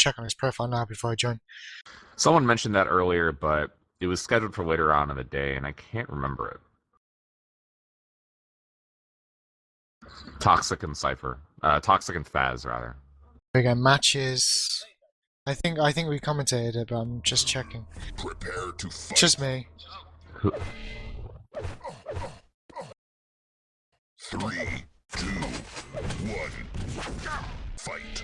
check on his profile now before I join. Someone mentioned that earlier, but it was scheduled for later on in the day, and I can't remember it. Toxic and Cypher. Toxic and Faz, rather. There we go, matches. I think we commentated it, but I'm just checking. Prepare to fight. Just me. Who? 3, 2, 1. Fight.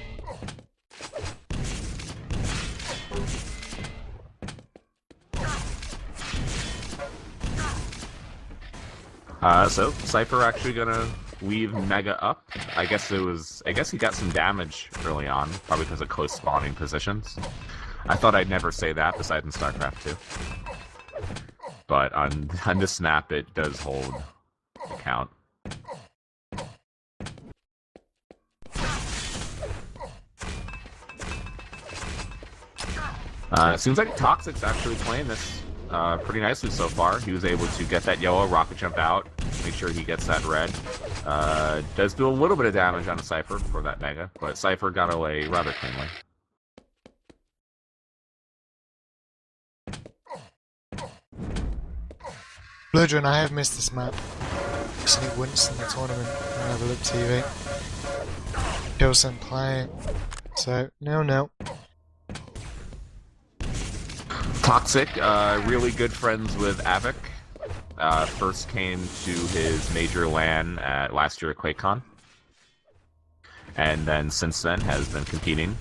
So Cypher actually gonna leave Mega up. I guess he got some damage early on, probably because of close spawning positions. I thought I'd never say that, besides in StarCraft 2. But on this map, it does hold account. It seems like Toxic's actually playing this pretty nicely so far. He was able to get that yellow, rocket jump out, make sure he gets that red. Does do a little bit of damage on a Cypher for that Mega, but Cypher got away rather cleanly. Bloodrun, I have missed this map. I've seen it once in the tournament on Overlook TV. Pilsen playing. So, no. Toxic, really good friends with Avic. First came to his major LAN at last year at QuakeCon. And then since then has been competing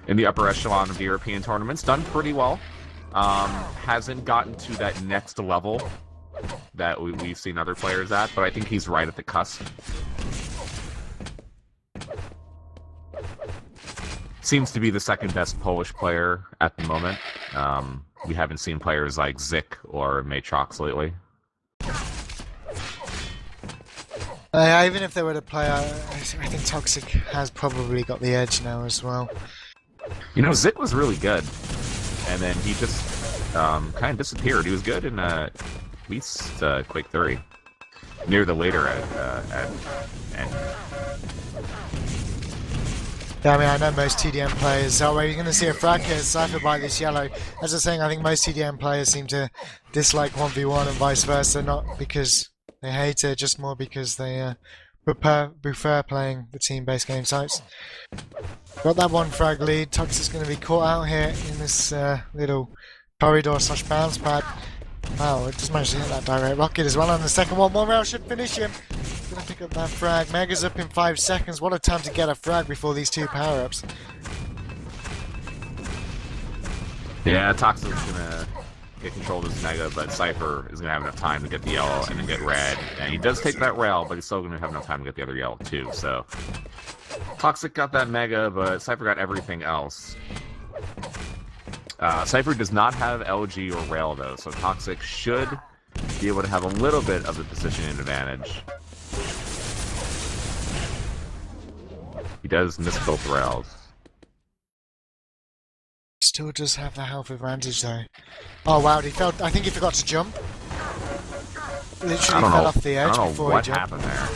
in the upper echelon of the European tournaments. Done pretty well. Hasn't gotten to that next level that we've seen other players at, but I think he's right at the cusp. Seems to be the second best Polish player at the moment. We haven't seen players like Zik or Matrox lately. Even if they were to play, I think Toxic has probably got the edge now as well. You know, Zik was really good, and then he just kind of disappeared. He was good in at least Quake 3, near the later end. Yeah, I mean, I know most TDM players. Oh, you're going to see a frag here, Cypher by this yellow. As I was saying, I think most TDM players seem to dislike 1v1 and vice versa, not because they hate it, just more because they prefer playing the team-based game types. Got that one frag lead. Toxic's going to be caught out here in this little corridor/bounce pad. Wow, it just managed to hit that direct rocket as well on the second one. One round should finish him. Gonna pick up that frag. Mega's up in 5 seconds. What a time to get a frag before these two power-ups. Yeah, Toxic's gonna get control of this Mega, but Cypher is gonna have enough time to get the yellow and then get red. And he does take that rail, but he's still gonna have enough time to get the other yellow too, so... Toxic got that Mega, but Cypher got everything else. Cypher does not have LG or rail though, so Toxic should be able to have a little bit of the positioning advantage. He does miss both rails. Still does have the health advantage though. Oh wow, he fell. I think he forgot to jump. Literally fell off the edge before he jumped. I don't know what happened there.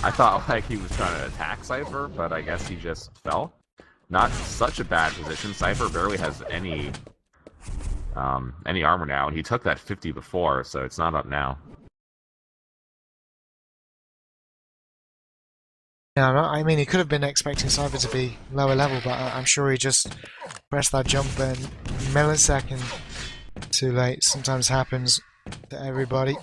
I thought like he was trying to attack Cypher, but I guess he just fell. Not such a bad position. Cypher barely has any armor now, and he took that 50 before, so it's not up now. Yeah, I mean, he could have been expecting Cypher to be lower level, but I'm sure he just pressed that jump button millisecond too late. Sometimes happens to everybody.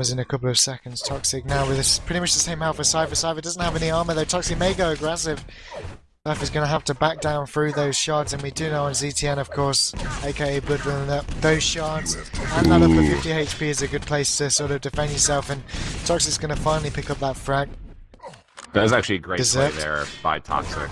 Is in a couple of seconds. Toxic now with this pretty much the same health as Cypher. Cypher doesn't have any armor though. Toxic may go aggressive. Cypher's going to have to back down through those shards, and we do know on ZTN, of course, aka Bloodrun, that those shards and that upper 50 HP is a good place to sort of defend yourself, and Toxic's going to finally pick up that frag. That was actually a great play there by Toxic.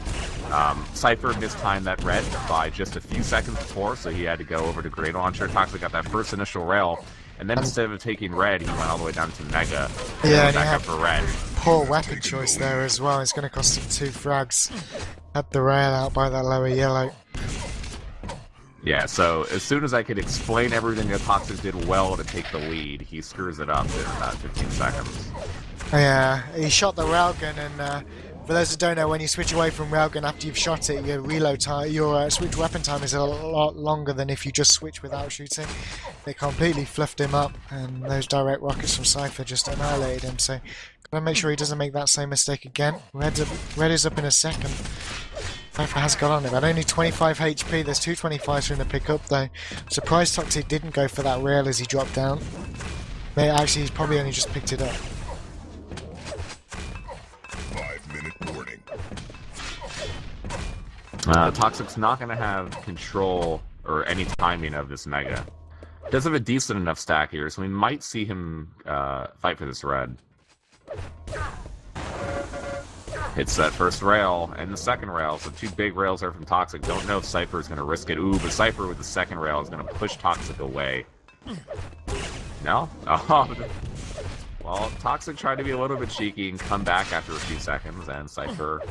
Cypher mistimed that red by just a few seconds before, so he had to go over to Grenade Launcher. Toxic got that first initial rail, and then instead of taking red, he went all the way down to Mega. Yeah, and back up for red. Poor weapon choice there as well. It's going to cost him 2 frags. Had the rail out by that lower yellow. Yeah, so as soon as I could explain everything that Toxic did well to take the lead, he screws it up in about 15 seconds. Yeah, he shot the railgun and For those that don't know, when you switch away from railgun after you've shot it, your reload time, your switch weapon time is a lot longer than if you just switch without shooting. They completely fluffed him up, and those direct rockets from Cypher just annihilated him. So, gotta make sure he doesn't make that same mistake again. Red is up in a second. Cypher has got on him at only 25 HP. There's 225s for him to pick up though. Surprised Toxic didn't go for that rail as he dropped down. Actually, he's probably only just picked it up. 5-minute warning. Toxic's not going to have control or any timing of this Mega. Does have a decent enough stack here, so we might see him fight for this red. Hits that first rail and the second rail, so 2 big rails there from Toxic. Don't know if Cypher is going to risk it. Ooh, but Cypher with the second rail is going to push Toxic away. No? Oh, well, Toxic tried to be a little bit cheeky and come back after a few seconds, and Cypher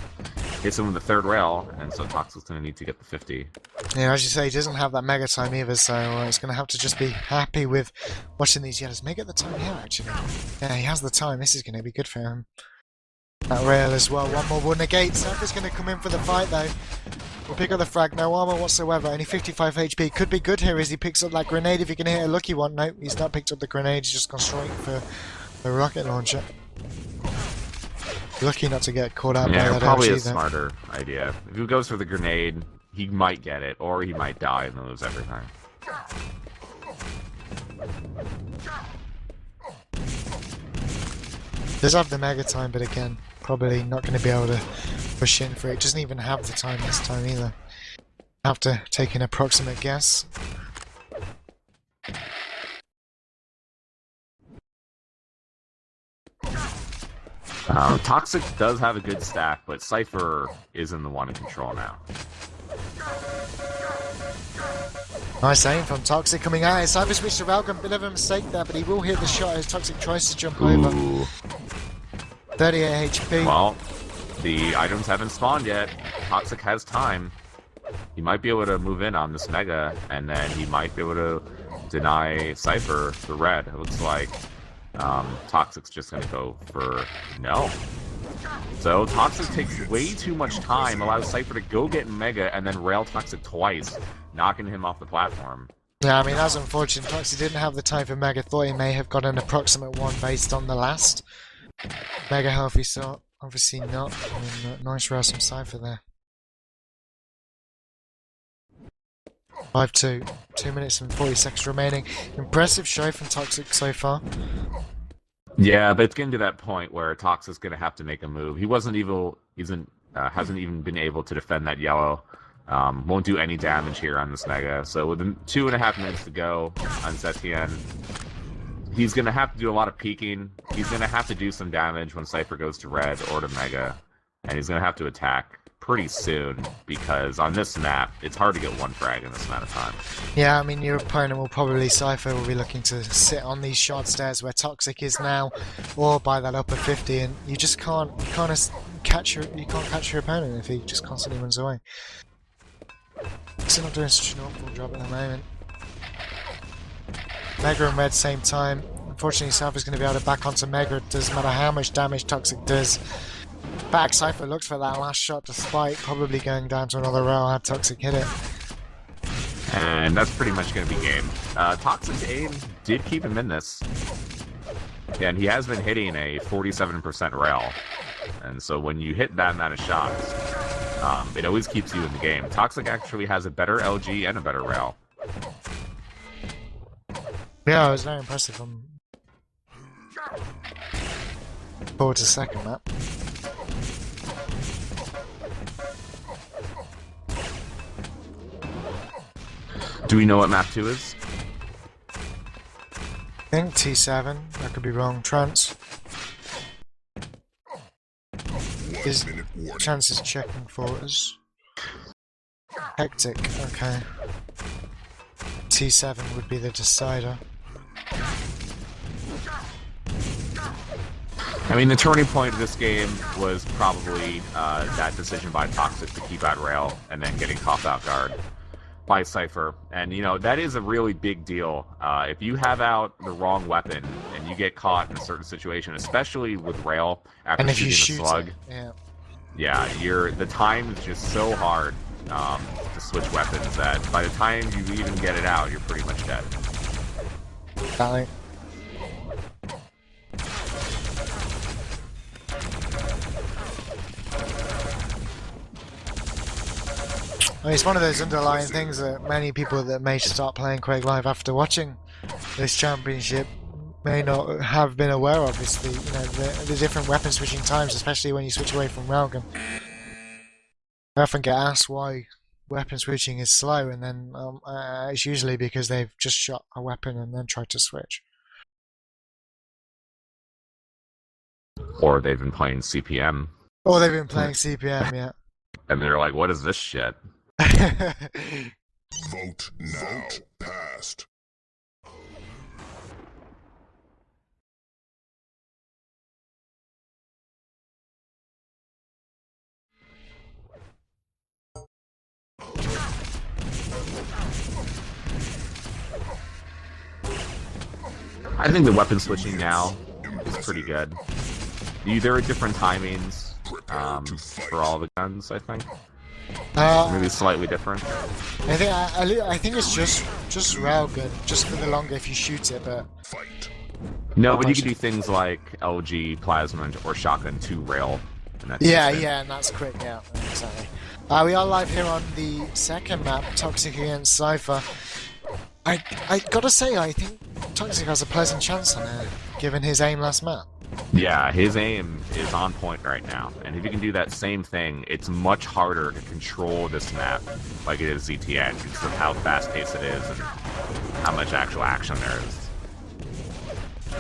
hits him with the third rail, and so Toxic's going to need to get the 50. Yeah, as you say, he doesn't have that mega time either, so he's going to have to just be happy with watching these yellows. May get the time here, actually. Yeah, he has the time. This is going to be good for him. That rail as well. One more will negate. Cypher's going to come in for the fight, though. We'll pick up the frag. No armor whatsoever. Only 55 HP. Could be good here as he picks up that grenade if he can hit a lucky one. Nope, he's not picked up the grenade. He's just gone straight for the rocket launcher. Lucky not to get caught out by that probably LG, a smarter idea. If he goes for the grenade, he might get it, or he might die and lose everything. Does have the mega time, but again, probably not going to be able to push in for it. Doesn't even have the time this time either. Have to take an approximate guess. Toxic does have a good stack, but Cypher isn't the one in control now. Nice aim from Toxic coming out. Cypher switched to Railgun, bit of a mistake there, but he will hit the shot as Toxic tries to jump over. 38 HP. Well, the items haven't spawned yet. Toxic has time. He might be able to move in on this Mega, and then he might be able to deny Cypher the red. It looks like Toxic's just going to go for no. So Toxic takes way too much time, allows Cypher to go get Mega, and then rail Toxic twice, knocking him off the platform. Yeah, I mean, that's unfortunate. Toxic didn't have the time for Mega. Thought he may have got an approximate one based on the last Mega health he saw. Obviously not. I mean, nice rail from Cypher there. 5-2. 2 minutes and 40 seconds remaining. Impressive show from Toxic so far. Yeah, but it's getting to that point where Toxic's going to have to make a move. He hasn't even been able to defend that yellow. Won't do any damage here on this Mega. So with 2.5 minutes to go on Zetien, he's going to have to do a lot of peeking. He's going to have to do some damage when Cypher goes to red or to Mega. And he's going to have to attack pretty soon, because on this map, it's hard to get one frag in this amount of time. Yeah, I mean, your opponent will probably, Cypher will be looking to sit on these short stairs where Toxic is now, or by that upper 50, and you just can't catch your opponent if he just constantly runs away. He's not doing such an awful job at the moment. Mega and red same time. Unfortunately, Cypher's going to be able to back onto Mega. It doesn't matter how much damage Toxic does. Back, Cypher looked for that last shot despite probably going down to another rail had Toxic hit it. And that's pretty much going to be game. Toxic's aim did keep him in this. Yeah, and he has been hitting a 47% rail. And so when you hit that amount of shots, it always keeps you in the game. Toxic actually has a better LG and a better rail. Yeah, it was very impressive. Forward to second map. Do we know what map 2 is? I think T7. I could be wrong. Trance. His Trance is checking for us. Hectic. Okay. T7 would be the decider. I mean, the turning point of this game was probably that decision by Toxic to keep out rail and then getting caught out guard by Cypher. And, you know, that is a really big deal. If you have out the wrong weapon and you get caught in a certain situation, especially with rail after and if you shooting shoot a slug, it, yeah. Yeah, the time is just so hard to switch weapons that by the time you even get it out, you're pretty much dead. Exactly. I mean, it's one of those underlying things that many people that may start playing Quake Live after watching this championship may not have been aware of. Obviously, you know, the different weapon switching times, especially when you switch away from railgun. I often get asked why weapon switching is slow, and then it's usually because they've just shot a weapon and then tried to switch. Or they've been playing CPM. Or they've been playing CPM, yeah. And they're like, what is this shit? Vote now. Vote passed. I think the weapon switching now is pretty good. There are different timings for all the guns, I think. Maybe slightly different. I think it's just railgun, just for the longer if you shoot it, but... No, but you can do things like LG, plasma, or shotgun 2 rail. And that's yeah, and that's quick, yeah, exactly. We are live here on the second map, Toxic against Cypher. I gotta say, I think Toxic has a pleasant chance on it, given his aim last map. Yeah, his aim is on point right now, and if you can do that same thing, it's much harder to control this map like it is ZTN because of how fast-paced it is and how much actual action there is.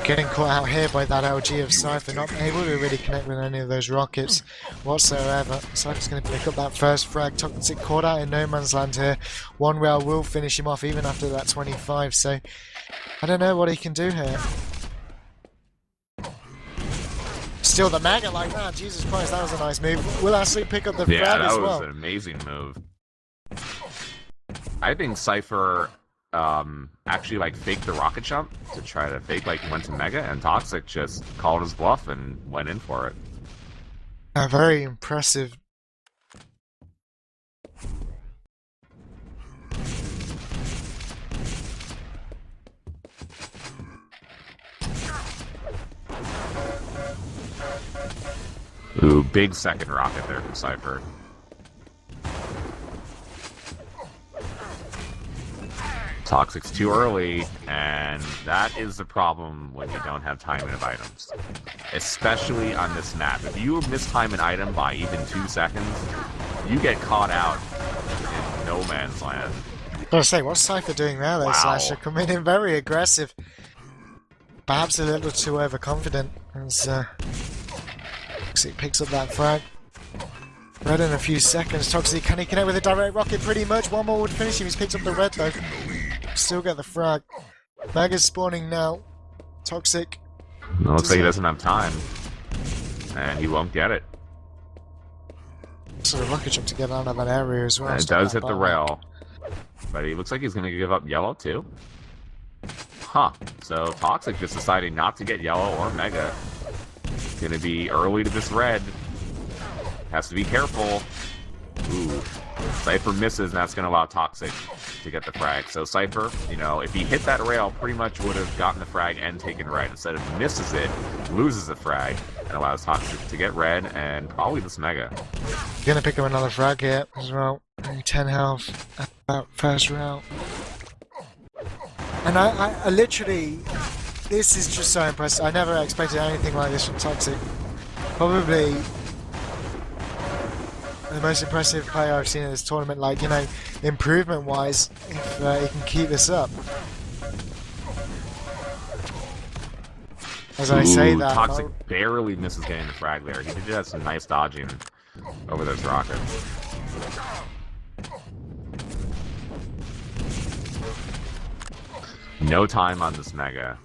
Getting caught out here by that LG of Cypher, not able to really connect with any of those rockets whatsoever. Cypher's going to pick up that first frag. Toxic caught out in no man's land here. One rail will finish him off even after that 25, so I don't know what he can do here. Still the maggot like that, Jesus Christ, that was a nice move. Will actually pick up the frag as well. Yeah, that was an amazing move. I think Cypher actually like faked the rocket jump to try to fake like he went to Mega, and Toxic just called his bluff and went in for it. Very impressive. Ooh, big second rocket there from Cypher. Toxic's too early, and that is the problem when you don't have timing of items. Especially on this map. If you mistime an item by even 2 seconds, you get caught out in no man's land. I was say, what's Cypher doing there though, Wow. Slasher? Coming in very aggressive. Perhaps a little too overconfident as Toxic picks up that frag. Red in a few seconds. Toxic, can he connect with a direct rocket? Pretty much. One more would finish him. He's picked up the red though. Still get the frag. Maga's spawning now. Toxic. Looks like he doesn't have time. And he won't get it. Sort of rocket jump to get out of that area as well. And it does hit the rail. But he looks like he's going to give up yellow too. Huh. So Toxic just deciding not to get yellow or Mega. Going to be early to this red. Has to be careful. Ooh. Cypher misses, and that's going to allow Toxic to get the frag. So Cypher, you know, if he hit that rail, pretty much would have gotten the frag and taken red. Instead of misses it, loses the frag, and allows Toxic to get red and probably this Mega. Gonna pick up another frag here as well. Only 10 health at that first round. And I literally, this is just so impressive. I never expected anything like this from Toxic. Probably the most impressive player I've seen in this tournament, like, you know, improvement-wise, if he can keep this up. As I say that... Toxic barely misses getting the frag there. He did have some nice dodging over those rockets. No time on this Mega.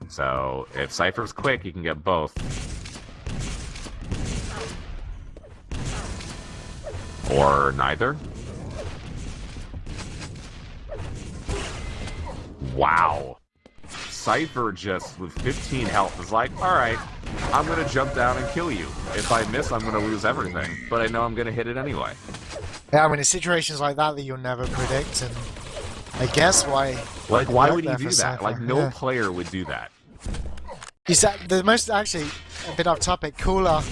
So, if Cypher's quick, he can get both. Or neither. Wow. Cypher just with 15 health is like, alright, I'm gonna jump down and kill you. If I miss, I'm gonna lose everything. But I know I'm gonna hit it anyway. Yeah, I mean, it's situations like that that you'll never predict, and I guess why. Like, why would there he do for that? Cypher, Like, no yeah. player would do that. Is that the most, actually, a bit off topic, cooler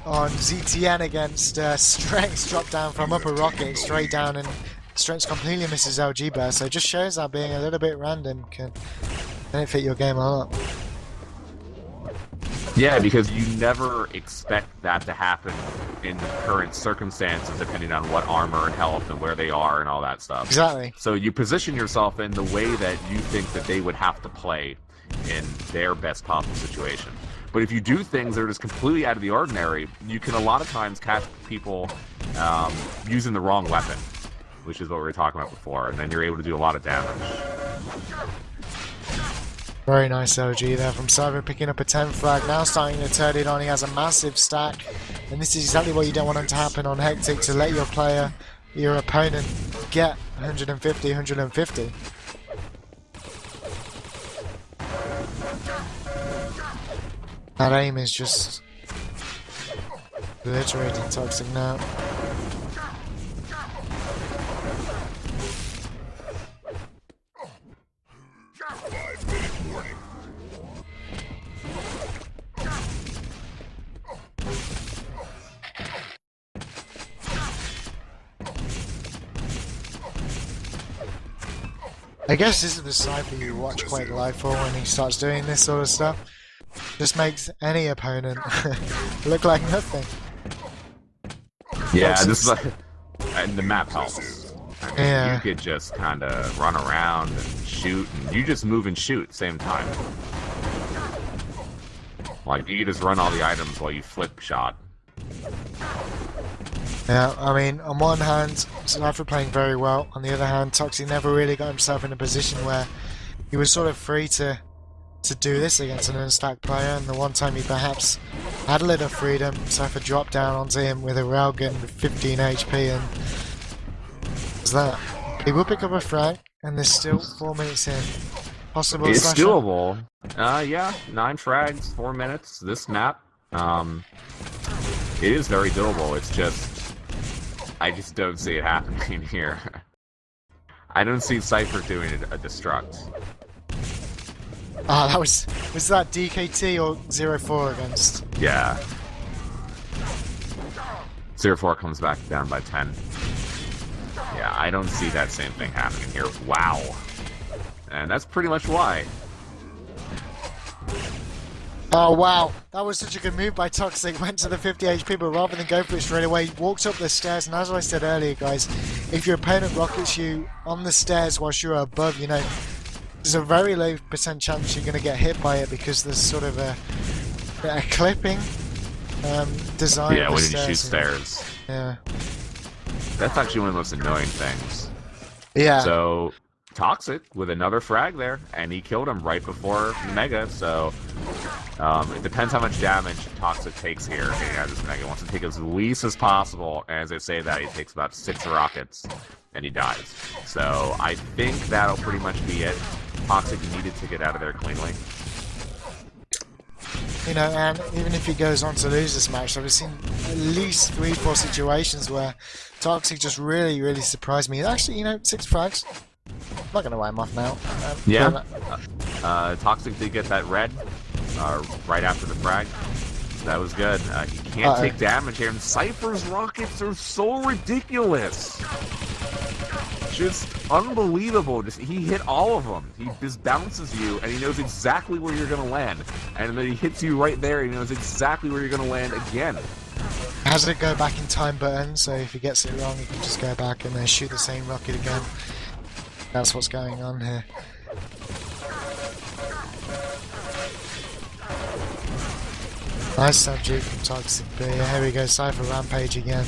on ZTN against Strengths dropped down from upper rocket straight down, and Strengths completely misses LG burst, so it just shows that being a little bit random can benefit your game a lot. Yeah, because you never expect that to happen in the current circumstances, depending on what armor and health and where they are and all that stuff. Exactly. So you position yourself in the way that you think that they would have to play in their best possible situation. But if you do things that are just completely out of the ordinary, you can a lot of times catch people using the wrong weapon, which is what we were talking about before, and then you're able to do a lot of damage. Very nice LG there from Cypher, picking up a 10 frag, now starting to turn it on. He has a massive stack, and this is exactly what you don't want to happen on Hectic, to let your player, your opponent, get 150, 150. That aim is just obliterating Toxic now. I guess this is the Cypher you watch Quake Live for when he starts doing this sort of stuff. Just makes any opponent look like nothing. Yeah, this is like, and the map helps. I mean, Yeah. you could just kind of run around and shoot, and you just move and shoot at the same time. Like, you could just run all the items while you flip shot. Yeah, I mean, on one hand, Cypher playing very well. On the other hand, Toxic never really got himself in a position where he was sort of free to do this against an unstacked player. And the one time he perhaps had a little freedom, Cypher dropped down onto him with a railgun with 15 HP, and was that. He will pick up a frag, and there's still 4 minutes in. Possible It's slasher? doable. Yeah, 9 frags, 4 minutes. This map, it is very doable. It's just, I just don't see it happening here. I don't see Cypher doing a destruct. Ah, that was that DKT or 0-4 against? Yeah. 0-4 comes back down by 10. Yeah, I don't see that same thing happening here. Wow. And that's pretty much why. Oh wow, that was such a good move by Toxic. Went to the 50 HP, but rather than go for it straight away, walked up the stairs. And as I said earlier, guys, if your opponent rockets you on the stairs whilst you're above, you know, there's a very low % chance you're going to get hit by it, because there's sort of a clipping design. Yeah, of the when you shoot stairs. stairs. Yeah. That's actually one of the most annoying things. Yeah. So, Toxic with another frag there, and he killed him right before Mega, so it depends how much damage Toxic takes here. And he has this Mega. He wants to take as least as possible, and as I say that, he takes about 6 rockets, and he dies. So, I think that'll pretty much be it. Toxic needed to get out of there cleanly. You know, and even if he goes on to lose this match, I've seen at least 3-4 situations where Toxic just really, really surprised me. Actually, you know, 6 frags. I'm not going to wipe him off now. Yeah. Toxic did get that red right after the frag. That was good. He can't take damage here, and Cypher's rockets are so ridiculous. Just unbelievable. He hit all of them. He just bounces you, and he knows exactly where you're going to land. And then he hits you right there, he knows exactly where you're going to land again. Has a go back in time button, so if he gets it wrong, he can just go back and then shoot the same rocket again. That's what's going on here. Nice subject from Toxic, but yeah, here we go, Cypher Rampage again.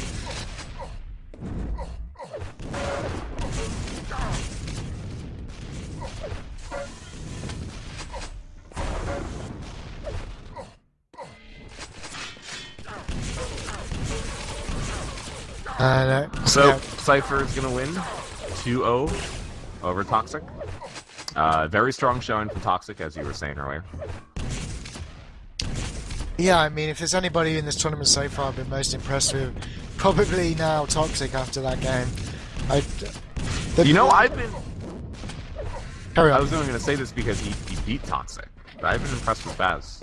So, yeah. Cypher is going to win 2-0 over Toxic. Very strong showing from Toxic, as you were saying earlier. Yeah, I mean, if there's anybody in this tournament so far I've been most impressed with, probably now Toxic after that game. I, You know, carry I on. was only going to say this because he beat Toxic, but I've been impressed with Faz.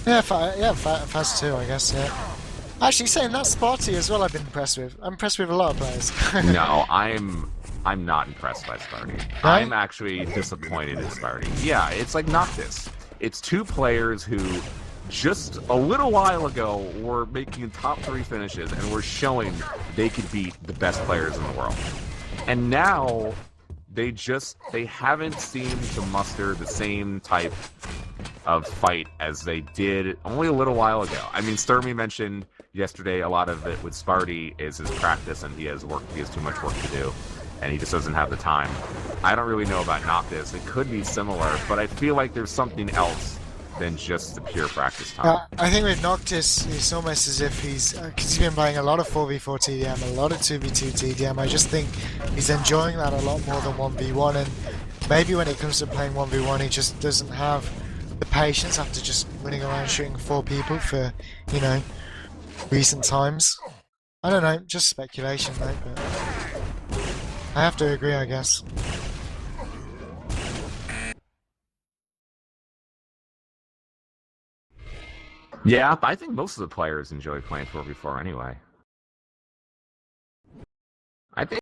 Yeah, Fast too, I guess. Yeah. Actually, saying that, Sparty as well. I've been impressed with. I'm impressed with a lot of players. No, I'm not impressed by Sparty. No? I'm actually disappointed in Sparty. Yeah, it's like Noctis. It's two players who just a little while ago were making top 3 finishes and were showing they could beat the best players in the world. And now they haven't seemed to muster the same type of fight as they did only a little while ago. I mean, Sturmy mentioned yesterday a lot of it with Sparty is his practice, and he has too much work to do, and he just doesn't have the time. I don't really know about Noctis. It could be similar, but I feel like there's something else than just the pure practice time. I think with Noctis, it's almost as if because he's been playing a lot of 4v4 TDM, a lot of 2v2 TDM. I just think he's enjoying that a lot more than 1v1, and maybe when it comes to playing 1v1, he just doesn't have the patience after just running around shooting 4 people for, recent times. I don't know, just speculation, mate, but I have to agree, I guess. Yeah, I think most of the players enjoy playing 4v4 anyway. I think